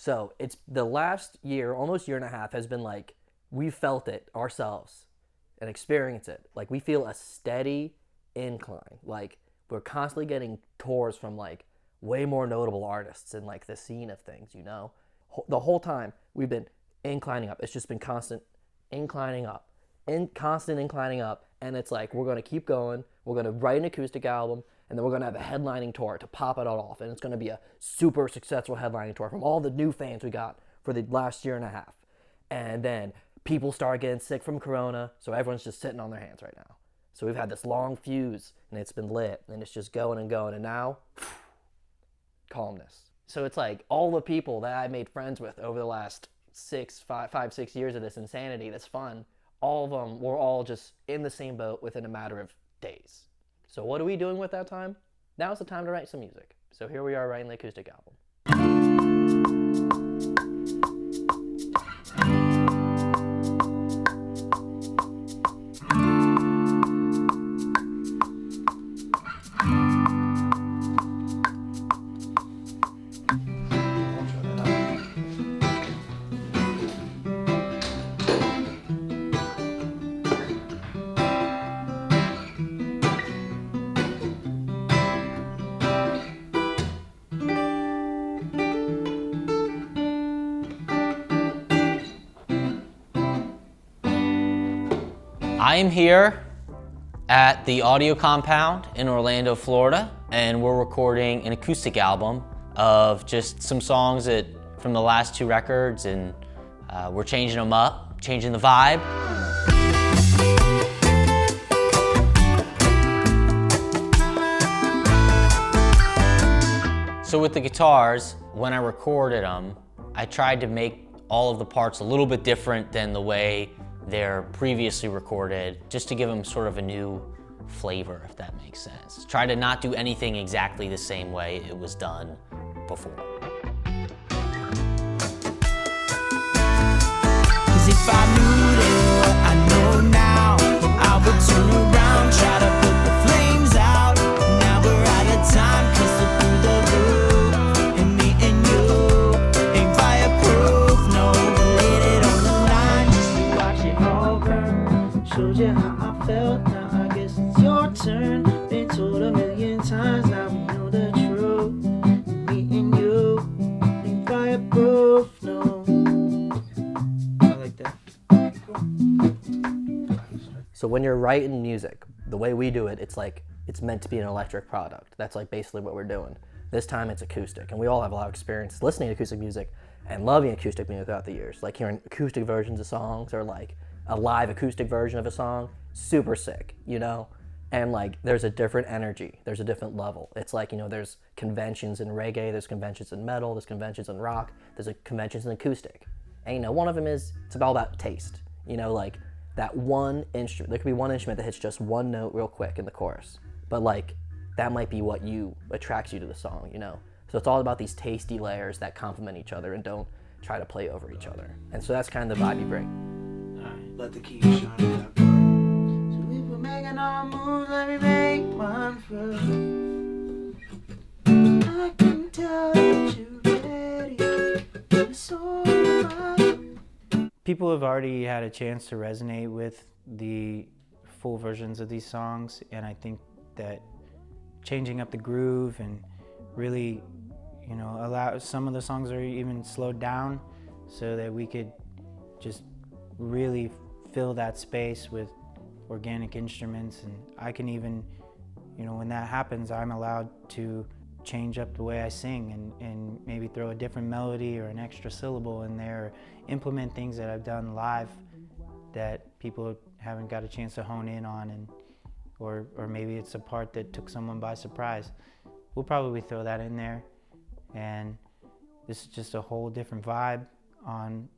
So it's the last year, almost year and a half, has been like we felt it ourselves and experienced it. Like we feel a steady incline. Like we're constantly getting tours from like way more notable artists in like the scene of things, you know? The whole time we've been inclining up. It's just been constant inclining up, constant inclining up. And it's like, we're going to keep going. We're going to write an acoustic album, and then we're going to have a headlining tour to pop it all off. And it's going to be a super successful headlining tour from all the new fans we got for the last year and a half. And then people start getting sick from Corona, so everyone's just sitting on their hands right now. So we've had this long fuse, and it's been lit, and it's just going and going. And now, calmness. So it's like all the people that I made friends with over the last 5, 6 years of this insanity, this fun, all of them were all just in the same boat within a matter of days. So what are we doing with that time? Now's the time to write some music. So here we are writing the acoustic album. I am here at the Audio Compound in Orlando, Florida, and we're recording an acoustic album of just some songs from the last 2 records, and we're changing them up, changing the vibe. So with the guitars, when I recorded them, I tried to make all of the parts a little bit different than the way they're previously recorded, just to give them sort of a new flavor, if that makes sense. Try to not do anything exactly the same way it was done before. 'Cause if I knew then what I know now, I would turn around, try to put the flames out. Now we're out of time, crystal through the roof, and me and you ain't fireproof, no. Laid it on the line just to watch it all burn. Showed you how I felt, now I guess it's your turn. Been told a million times, now we know the truth. Me and you ain't fireproof, no. I like that. So when you're writing music, the way we do it, it's like it's meant to be an electric product. That's like basically what we're doing. This time it's acoustic, and we all have a lot of experience listening to acoustic music and loving acoustic music throughout the years. Like hearing acoustic versions of songs or like a live acoustic version of a song, super sick, you know? And like there's a different energy, there's a different level. It's like, you know, there's conventions in reggae, there's conventions in metal, there's conventions in rock, there's conventions in acoustic. And you know, one of them is, it's all about taste. You know, like that one instrument, there could be one instrument that hits just one note real quick in the chorus, but like that might be what attracts you to the song, you know? So it's all about these tasty layers that complement each other and don't try to play over each other. And so that's kind of the vibe you bring. Alright, let the keys shine in that part. So if we're making our moves, let me make mine first. I can tell that you're ready. It's all right. People have already had a chance to resonate with the full versions of these songs, and I think that changing up the groove and really, you know, allow some of the songs are even slowed down so that we could just really fill that space with organic instruments. And I can even, you know, when that happens, I'm allowed to change up the way I sing and maybe throw a different melody or an extra syllable in there, or implement things that I've done live that people haven't got a chance to hone in on, and or maybe it's a part that took someone by surprise. We'll probably throw that in there, and this is just a whole different vibe on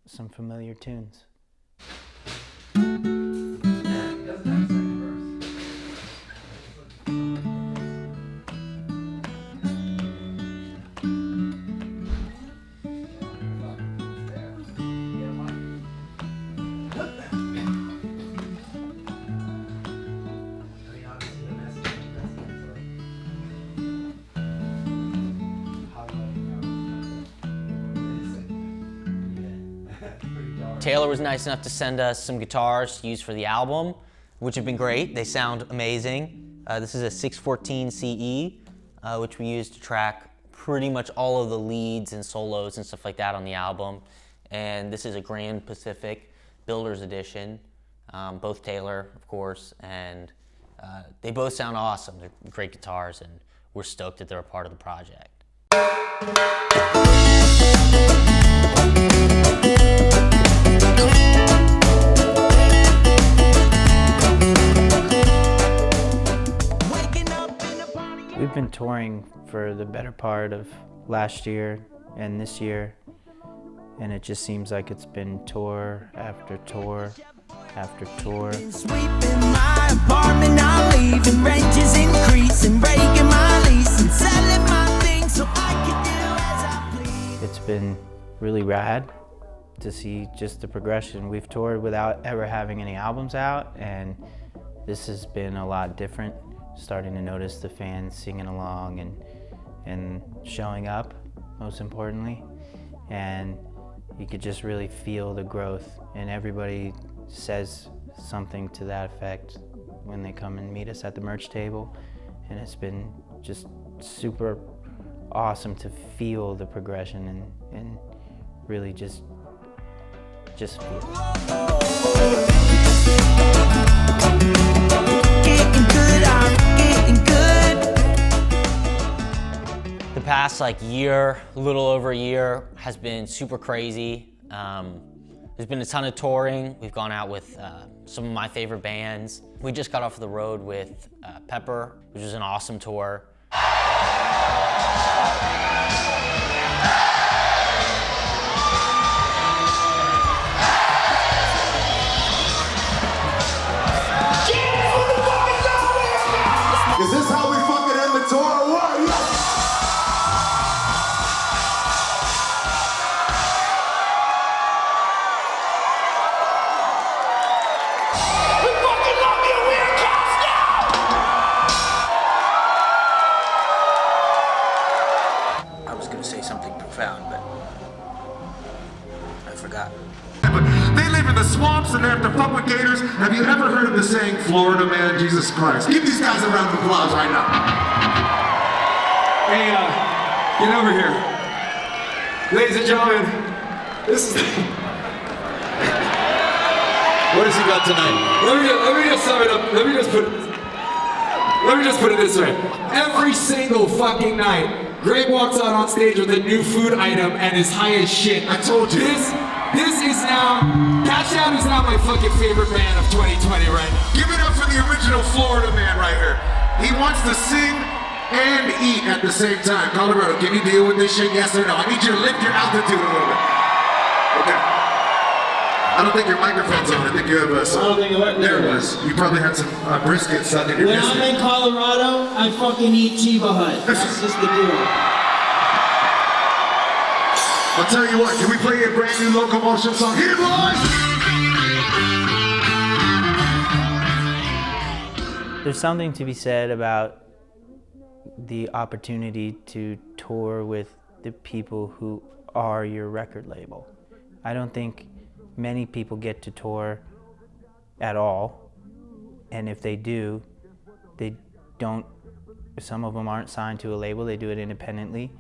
some familiar tunes. Taylor was nice enough to send us some guitars to use for the album, which have been great. They sound amazing. This is a 614 CE, which we use to track pretty much all of the leads and solos and stuff like that on the album. And this is a Grand Pacific Builder's Edition, both Taylor, of course, and they both sound awesome. They're great guitars, and we're stoked that they're a part of the project. We've been touring for the better part of last year and this year, and it just seems like it's been tour after tour after tour. Sweeping my apartment, I'm leaving, rent is increasing, breaking my lease and selling my things so I can do as I please. It's been really rad to see just the progression. We've toured without ever having any albums out, and this has been a lot different. Starting to notice the fans singing along and showing up, most importantly. And you could just really feel the growth, and everybody says something to that effect when they come and meet us at the merch table. And it's been just super awesome to feel the progression and really just feel it. The past year, a little over a year, has been super crazy. There's been a ton of touring. We've gone out with some of my favorite bands. We just got off the road with Pepper, which was an awesome tour. Is this how we fucking end the tour or what? We fucking love you, we're Kash'd! I was gonna say something profound, but I forgot. But they live in the swamps and they have to fuck with gators. Have you ever heard of the saying, Florida man, Jesus Christ? Give these guys a round of applause right now. Hey, get over here. Ladies and gentlemen, this is... What has he got tonight? Let me just sum it up. Let me just put it this way. Every single fucking night, Greg walks out on stage with a new food item and is high as shit. I told you. This is now, Kash'd is now my fucking favorite band of 2020 right now. Give it up for the original Florida man right here. He wants to sing and eat at the same time. Colorado, can you deal with this shit, yes or no? I need you to lift your altitude a little bit. Okay. I don't think your microphone's on. I think you have a... I don't think it There it was. You probably had some brisket stuck in your When biscuit. I'm in Colorado, I fucking eat Chiba Hut. That's just the deal. I'll tell you what, can we play a brand new Locomotion song? Hit it, boys! There's something to be said about the opportunity to tour with the people who are your record label. I don't think many people get to tour at all, and if they do, they don't, some of them aren't signed to a label, they do it independently,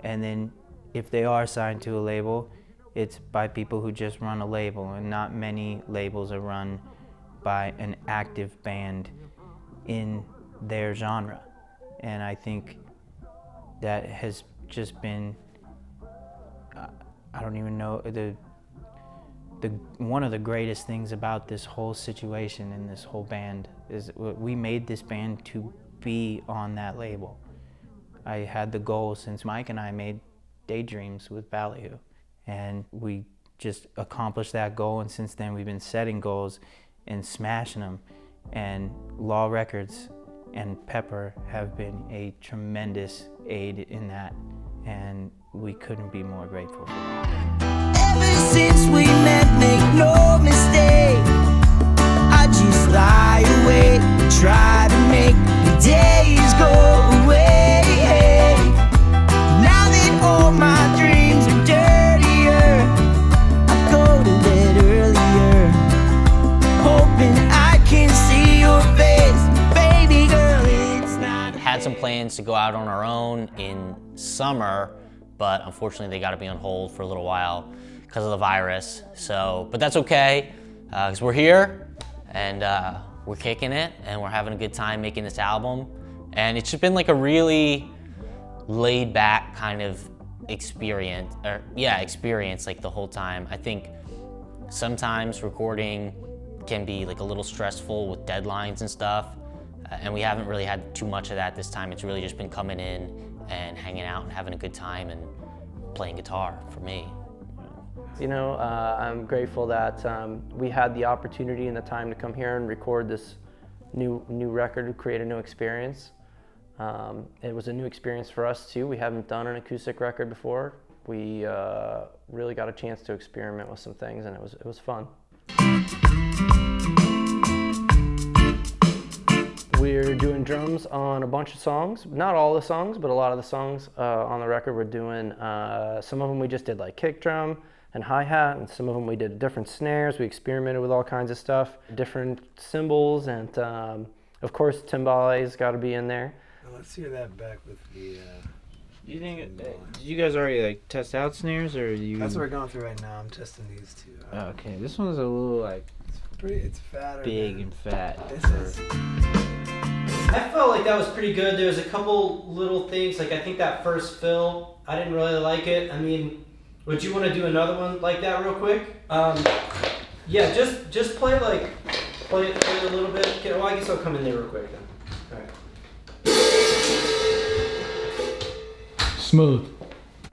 and then if they are signed to a label, it's by people who just run a label, and not many labels are run by an active band in their genre. And I think that has just been, I don't even know, one of the greatest things about this whole situation and this whole band is we made this band to be on that label. I had the goal since Mike and I made Daydreams with Ballyhoo, and we just accomplished that goal, and since then we've been setting goals and smashing them, and Law Records and Pepper have been a tremendous aid in that, and we couldn't be more grateful for that. Ever since we met, make no mistake, I just lie awake, try to make the days go away. Now that all my dreams are dirtier, I go to bed to go out on our own in summer, but unfortunately they got to be on hold for a little while because of the virus. So, but that's okay, because we're here and we're kicking it and we're having a good time making this album. And it's just been like a really laid back kind of experience like the whole time. I think sometimes recording can be like a little stressful with deadlines and stuff, and we haven't really had too much of that this time. It's really just been coming in and hanging out and having a good time and playing guitar for me. You know, I'm grateful that we had the opportunity and the time to come here and record this new record, to create a new experience. It was a new experience for us too. We haven't done an acoustic record before. We really got a chance to experiment with some things, and it was fun. We're doing drums on a bunch of songs. Not all the songs, but a lot of the songs on the record we're doing. Some of them we just did like kick drum and hi-hat, and some of them we did different snares. We experimented with all kinds of stuff, different cymbals, and of course timbales got to be in there. Let's hear that back with the. You think? Did you guys already like test out snares, or you? That's what we're going through right now. I'm testing these two. Oh, okay, this one's a little like It's fatter. big and fat. This is. I felt like that was pretty good. There was a couple little things, like I think that first fill, I didn't really like it. I mean, would you want to do another one like that real quick? Yeah, just play it a little bit. Okay, well, I guess I'll come in there real quick then. All right. Smooth.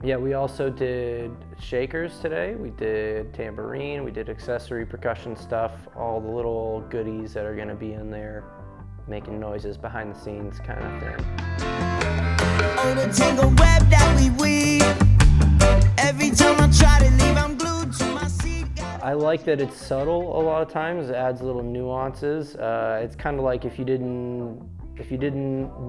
Yeah, we also did shakers today. We did tambourine, we did accessory percussion stuff, all the little goodies that are gonna be in there, making noises behind the scenes kind of thing. Oh, the tangled web that we weave. Every time I try to leave, I'm glued to my seat. I like that it's subtle a lot of times. It adds little nuances. It's kind of like if you didn't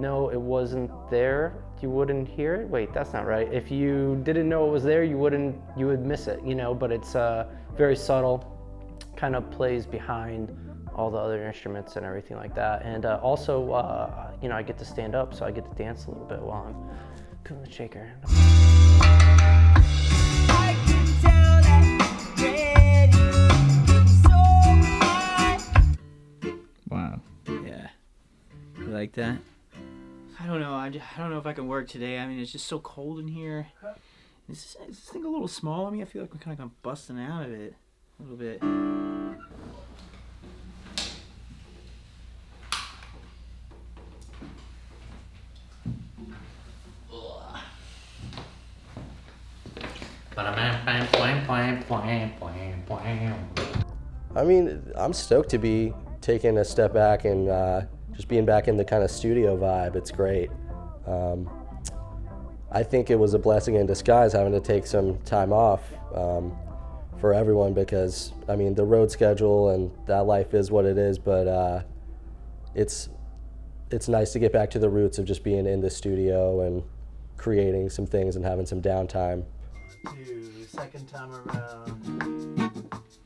know it wasn't there, you wouldn't hear it. Wait, that's not right. If you didn't know it was there, you would miss it, you know, but it's very subtle, kind of plays behind all the other instruments and everything like that. And also, you know, I get to stand up, so I get to dance a little bit while I'm doing the shaker. I can tell that you're ready. So wow. Yeah. You like that? I don't know. I don't know if I can work today. I mean, it's just so cold in here. Is this thing a little small? I mean, I feel like we're kind of busting out of it a little bit. I mean, I'm stoked to be taking a step back and just being back in the kind of studio vibe. It's great. I think it was a blessing in disguise having to take some time off for everyone, because I mean the road schedule and that life is what it is, but it's nice to get back to the roots of just being in the studio and creating some things and having some downtime. Second time around.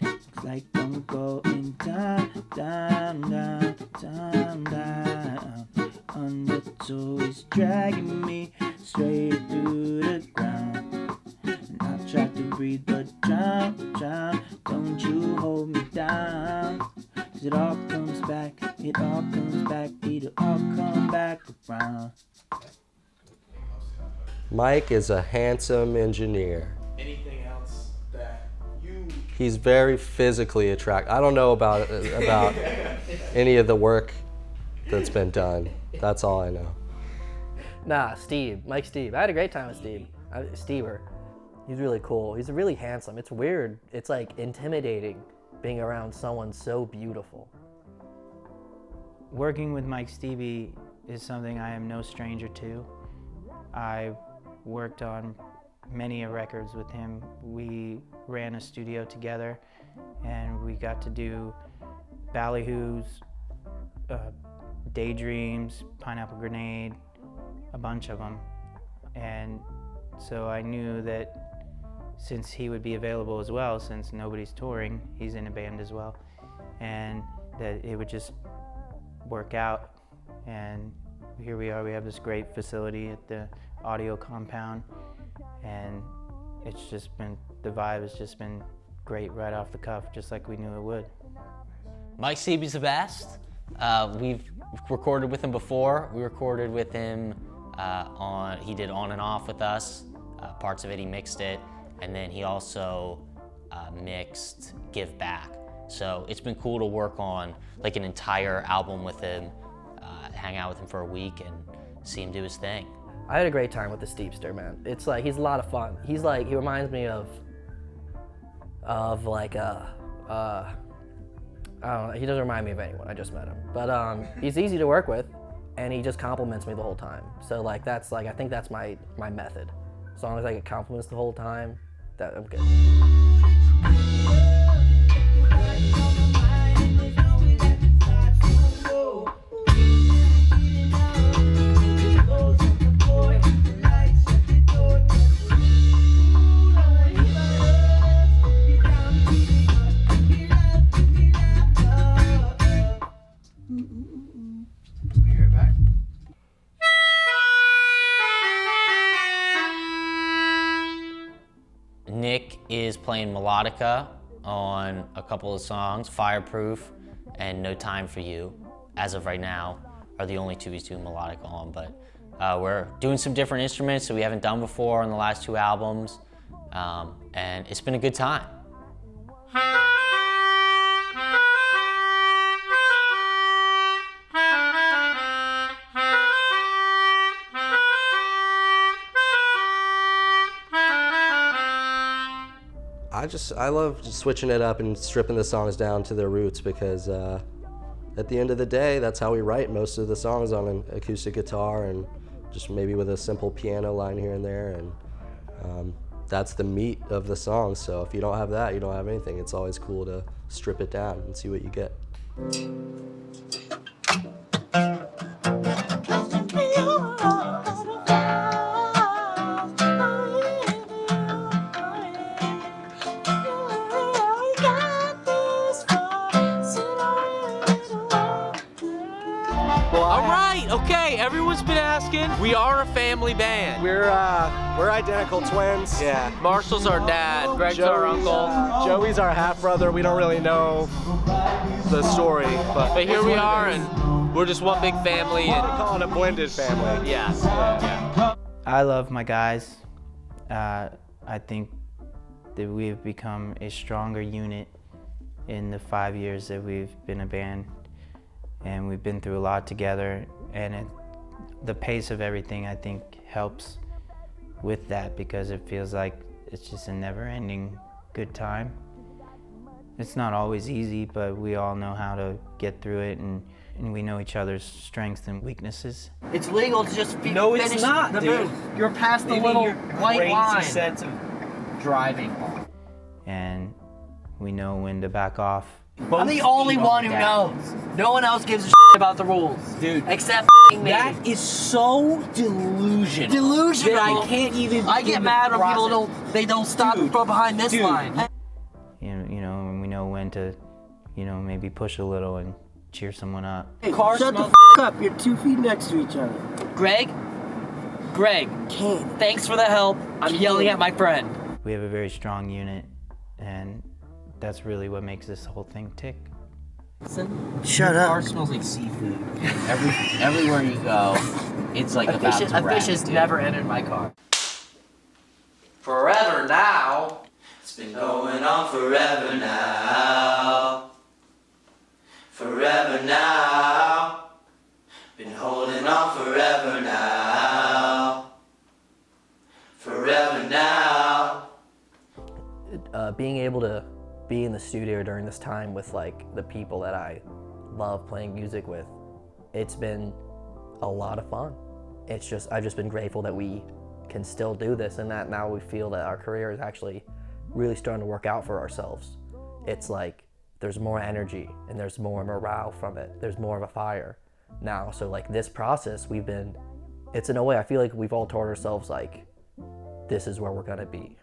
Looks like I'm going down, down, down, down, down. Undertow is dragging me straight through the ground. And I try to breathe, but drown, drown. Don't you hold me down. 'Cause it all comes back, it all comes back, it'll all come back around. Mike is a handsome engineer. Anything else that you? He's very physically attractive. I don't know about any of the work that's been done. That's all I know. Nah, Mike Steve. I had a great time with Steve. Stever. He's really cool. He's really handsome. It's weird. It's like intimidating being around someone so beautiful. Working with Mike Stevie is something I am no stranger to. I worked on many records with him. We ran a studio together, and we got to do Ballyhoos, Daydreams, Pineapple Grenade, a bunch of them. And so I knew that since he would be available as well, since nobody's touring, he's in a band as well, and that it would just work out. And here we are, we have this great facility at the audio compound, and it's just been, the vibe has just been great right off the cuff, just like we knew it would. Mike Seaby's the best. We've recorded with him before. We recorded with him he did On and Off with us. Parts of it, he mixed it. And then he also mixed Give Back. So it's been cool to work on like an entire album with him, hang out with him for a week and see him do his thing. I had a great time with the Steepster, man. It's like, he's a lot of fun. He reminds me of like I don't know, he doesn't remind me of anyone, I just met him. But he's easy to work with, and he just compliments me the whole time. So like, that's like, I think that's my method. As long as I get compliments the whole time, that I'm good. Nick is playing melodica on a couple of songs. Fireproof and No Time for You, as of right now, are the only two he's doing melodica on. But we're doing some different instruments that we haven't done before on the last two albums, and it's been a good time. I love just switching it up and stripping the songs down to their roots, because at the end of the day, that's how we write most of the songs, on an acoustic guitar and just maybe with a simple piano line here and there, and that's the meat of the song. So if you don't have that, you don't have anything. It's always cool to strip it down and see what you get. Okay, everyone's been asking. We are a family band. We're identical twins. Yeah. Marshall's our dad. Greg's our uncle. Joey's our half brother. We don't really know the story, but here we are, and we're just one big family. And we call it a blended family. Yeah. I love my guys. I think that we've become a stronger unit in the 5 years that we've been a band, and we've been through a lot together. And the pace of everything, I think, helps with that, because it feels like it's just a never-ending good time. It's not always easy, but we all know how to get through it, and we know each other's strengths and weaknesses. It's legal to just No, it's finish not, the dude. move. You're past the Maybe little your white crazy line. sense of driving. And we know when to back off. I'm the only one who knows. No one else gives a shit about the rules, dude. Except me. That is so delusional. Delusional. That I can't even. I get mad when people don't stop from behind this line. You know, and we know when to, maybe push a little and cheer someone up. Hey, shut the f up. You're 2 feet next to each other. Greg, thanks for the help. I'm yelling at my friend. We have a very strong unit, and that's really what makes this whole thing tick. Shut up. Car smells like seafood. Everywhere you go, it's like a fish has never entered my car. Forever now. It's been going on forever now. Forever now. Been holding on forever now. Forever now. Being able to be in the studio during this time with like the people that I love playing music with, it's been a lot of fun. I've just been grateful that we can still do this, and that now we feel that our career is actually really starting to work out for ourselves. It's like there's more energy and there's more morale from it. There's more of a fire now. So like this process, it's in a way, I feel like we've all told ourselves like, this is where we're gonna be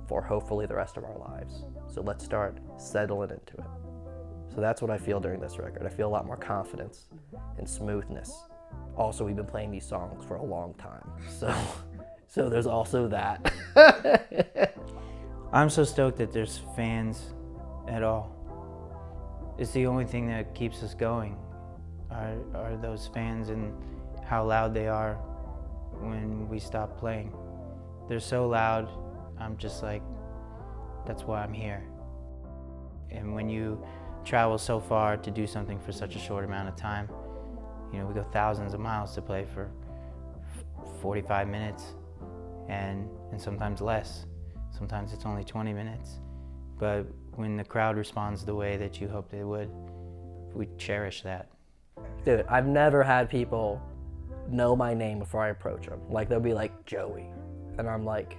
for hopefully the rest of our lives. So let's start settling into it. So that's what I feel during this record. I feel a lot more confidence and smoothness Also, we've been playing these songs for a long time, so there's also that. I'm so stoked that there's fans at all. It's the only thing that keeps us going, are those fans and how loud they are when we stop playing. They're so loud, I'm just like, that's why I'm here. And when you travel so far to do something for such a short amount of time, you know, we go thousands of miles to play for 45 minutes and sometimes less. Sometimes it's only 20 minutes. But when the crowd responds the way that you hope they would, we cherish that. Dude, I've never had people know my name before I approach them. Like, they'll be like, Joey. And I'm like,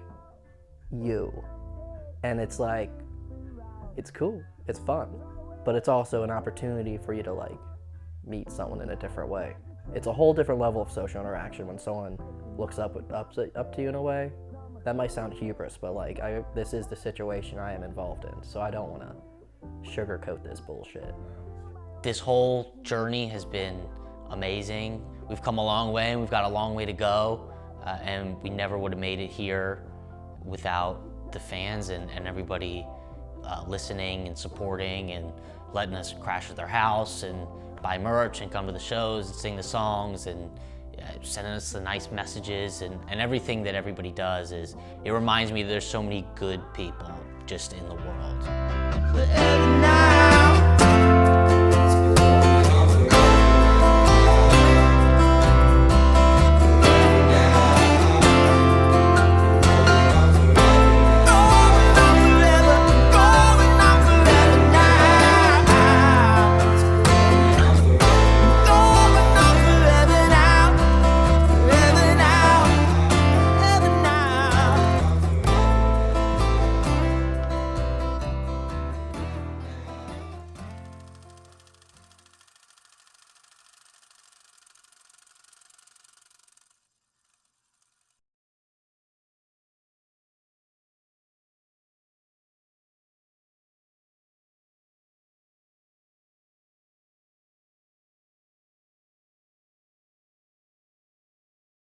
you. And it's like, it's cool, it's fun. But it's also an opportunity for you to like meet someone in a different way. It's a whole different level of social interaction when someone looks up to you in a way. That might sound hubris, but like, this is the situation I am involved in, so I don't want to sugarcoat this bullshit. This whole journey has been amazing. We've come a long way and we've got a long way to go, and we never would have made it here without the fans and everybody listening and supporting and letting us crash at their house and buy merch and come to the shows and sing the songs and sending us the nice messages and everything that everybody does. It reminds me that there's so many good people just in the world. But every night